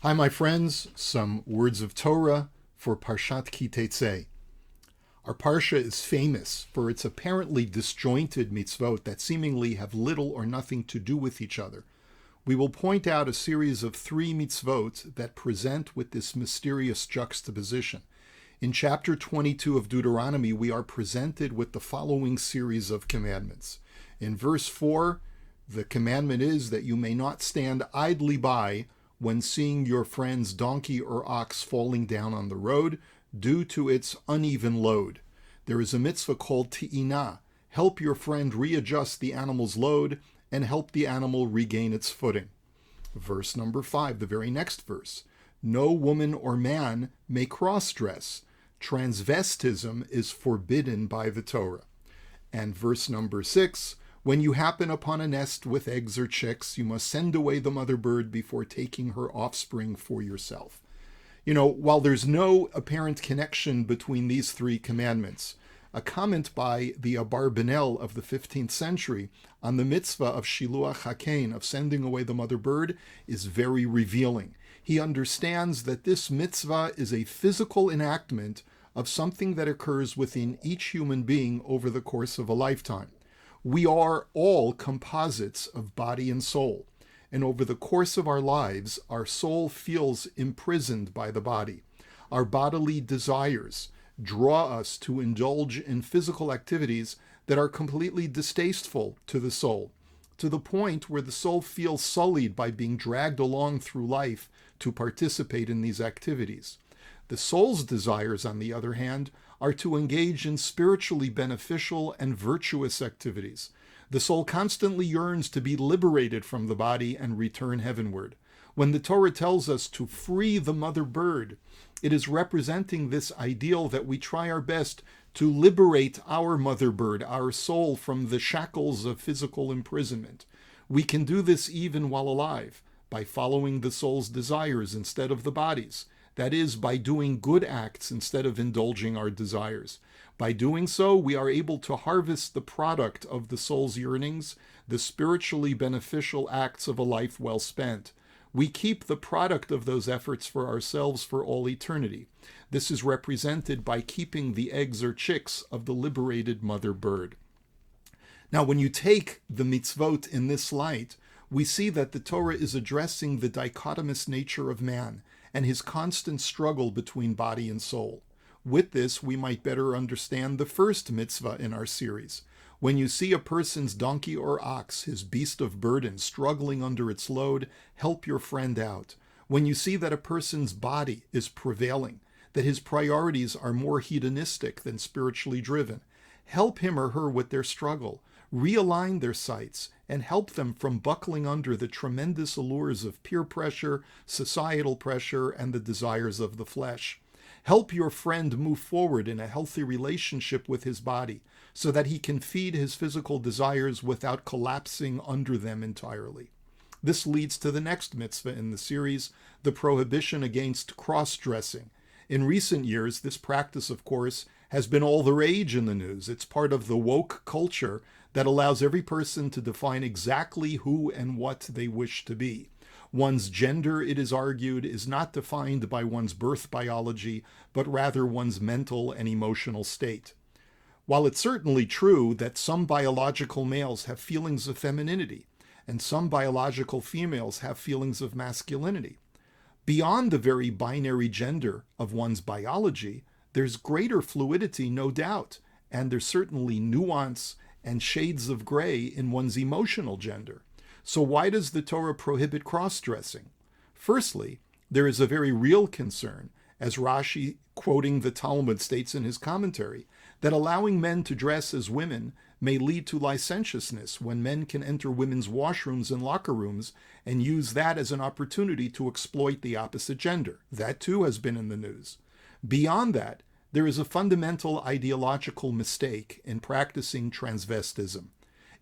Hi, my friends. Some words of Torah for Parshat Tetzei. Our Parsha is famous for its apparently disjointed mitzvot that seemingly have little or nothing to do with each other. We will point out a series of 3 mitzvot that present with this mysterious juxtaposition. In chapter 22 of Deuteronomy, we are presented with the following series of commandments. In verse 4, the commandment is that you may not stand idly by when seeing your friend's donkey or ox falling down on the road due to its uneven load. There is a mitzvah called te'ina. Help your friend readjust the animal's load and help the animal regain its footing. Verse number 5, the very next verse. No woman or man may cross-dress. Transvestism is forbidden by the Torah. And verse number 6, when you happen upon a nest with eggs or chicks, you must send away the mother bird before taking her offspring for yourself. While there's no apparent connection between these 3 commandments, a comment by the Abarbanel of the 15th century on the mitzvah of Shiluach HaKain, of sending away the mother bird, is very revealing. He understands that this mitzvah is a physical enactment of something that occurs within each human being over the course of a lifetime. We are all composites of body and soul, and over the course of our lives, our soul feels imprisoned by the body. Our bodily desires draw us to indulge in physical activities that are completely distasteful to the soul, to the point where the soul feels sullied by being dragged along through life to participate in these activities. The soul's desires, on the other hand, are to engage in spiritually beneficial and virtuous activities. The soul constantly yearns to be liberated from the body and return heavenward. When the Torah tells us to free the mother bird, it is representing this ideal that we try our best to liberate our mother bird, our soul, from the shackles of physical imprisonment. We can do this even while alive, by following the soul's desires instead of the body's. That is, by doing good acts instead of indulging our desires. By doing so, we are able to harvest the product of the soul's yearnings, the spiritually beneficial acts of a life well spent. We keep the product of those efforts for ourselves for all eternity. This is represented by keeping the eggs or chicks of the liberated mother bird. Now, when you take the mitzvot in this light, we see that the Torah is addressing the dichotomous nature of man and his constant struggle between body and soul. With this, we might better understand the first mitzvah in our series. When you see a person's donkey or ox, his beast of burden, struggling under its load, help your friend out. When you see that a person's body is prevailing, that his priorities are more hedonistic than spiritually driven, help him or her with their struggle. Realign their sights and help them from buckling under the tremendous allures of peer pressure, societal pressure, and the desires of the flesh. Help your friend move forward in a healthy relationship with his body so that he can feed his physical desires without collapsing under them entirely. This leads to the next mitzvah in the series, the prohibition against cross-dressing. In recent years, this practice, of course, has been all the rage in the news. It's part of the woke culture that allows every person to define exactly who and what they wish to be. One's gender, it is argued, is not defined by one's birth biology, but rather one's mental and emotional state. While it's certainly true that some biological males have feelings of femininity, and some biological females have feelings of masculinity, beyond the very binary gender of one's biology, there's greater fluidity, no doubt, and there's certainly nuance and shades of gray in one's emotional gender. So why does the Torah prohibit cross-dressing? Firstly, there is a very real concern, as Rashi, quoting the Talmud, states in his commentary, that allowing men to dress as women may lead to licentiousness when men can enter women's washrooms and locker rooms and use that as an opportunity to exploit the opposite gender. That too has been in the news. Beyond that, there is a fundamental ideological mistake in practicing transvestism.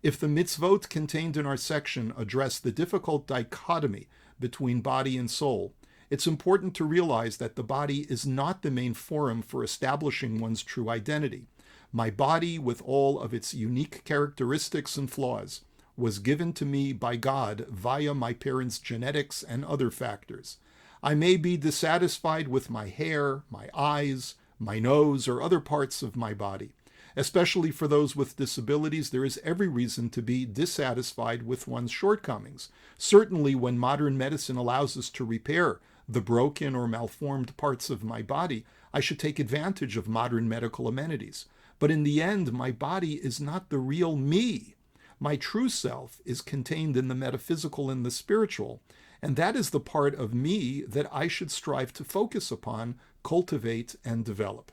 If the mitzvot contained in our section address the difficult dichotomy between body and soul, it's important to realize that the body is not the main forum for establishing one's true identity. My body, with all of its unique characteristics and flaws, was given to me by God via my parents' genetics and other factors. I may be dissatisfied with my hair, my eyes, my nose, or other parts of my body. Especially for those with disabilities, there is every reason to be dissatisfied with one's shortcomings. Certainly, when modern medicine allows us to repair the broken or malformed parts of my body, I should take advantage of modern medical amenities. But in the end, my body is not the real me. My true self is contained in the metaphysical and the spiritual, and that is the part of me that I should strive to focus upon, cultivate, and develop.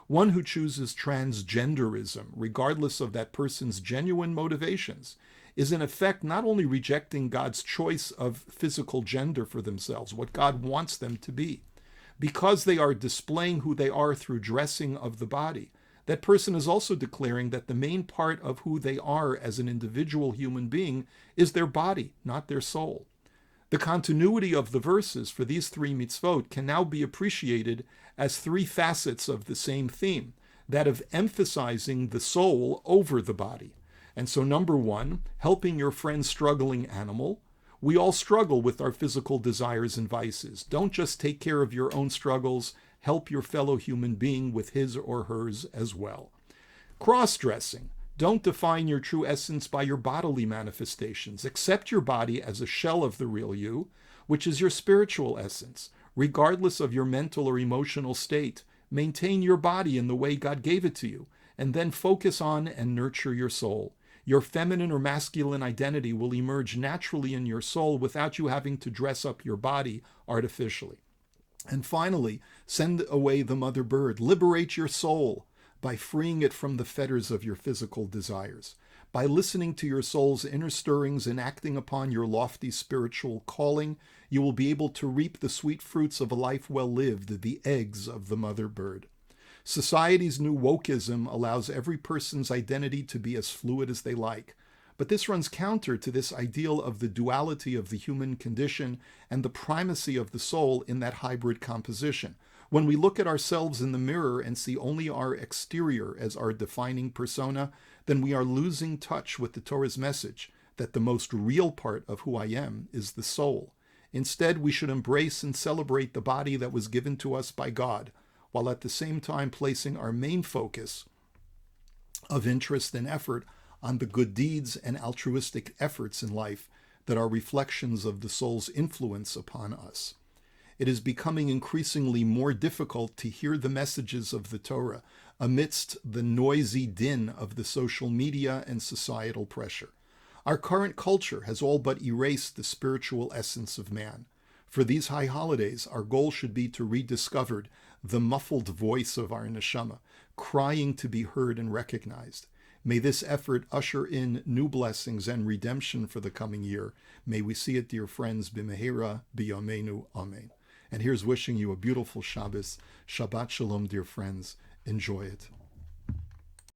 One who chooses transgenderism, regardless of that person's genuine motivations, is in effect not only rejecting God's choice of physical gender for themselves, what God wants them to be, because they are displaying who they are through dressing of the body. That person is also declaring that the main part of who they are as an individual human being is their body, not their soul. The continuity of the verses for these three mitzvot can now be appreciated as three facets of the same theme, that of emphasizing the soul over the body. And so, number one, helping your friend's struggling animal. We all struggle with our physical desires and vices. Don't just take care of your own struggles, help your fellow human being with his or hers as well. Cross-dressing. Don't define your true essence by your bodily manifestations. Accept your body as a shell of the real you, which is your spiritual essence. Regardless of your mental or emotional state, maintain your body in the way God gave it to you, and then focus on and nurture your soul. Your feminine or masculine identity will emerge naturally in your soul without you having to dress up your body artificially. And finally, send away the mother bird. Liberate your soul by freeing it from the fetters of your physical desires. By listening to your soul's inner stirrings and acting upon your lofty spiritual calling, you will be able to reap the sweet fruits of a life well lived, the eggs of the mother bird. Society's new wokeism allows every person's identity to be as fluid as they like. But this runs counter to this ideal of the duality of the human condition and the primacy of the soul in that hybrid composition. When we look at ourselves in the mirror and see only our exterior as our defining persona, then we are losing touch with the Torah's message that the most real part of who I am is the soul. Instead, we should embrace and celebrate the body that was given to us by God, while at the same time placing our main focus of interest and effort on the good deeds and altruistic efforts in life that are reflections of the soul's influence upon us. It is becoming increasingly more difficult to hear the messages of the Torah amidst the noisy din of the social media and societal pressure. Our current culture has all but erased the spiritual essence of man. For these high holidays, our goal should be to rediscover the muffled voice of our neshama, crying to be heard and recognized. May this effort usher in new blessings and redemption for the coming year. May we see it, dear friends, b'mehera b'yameinu, amen. And here's wishing you a beautiful Shabbos. Shabbat shalom, dear friends. Enjoy it.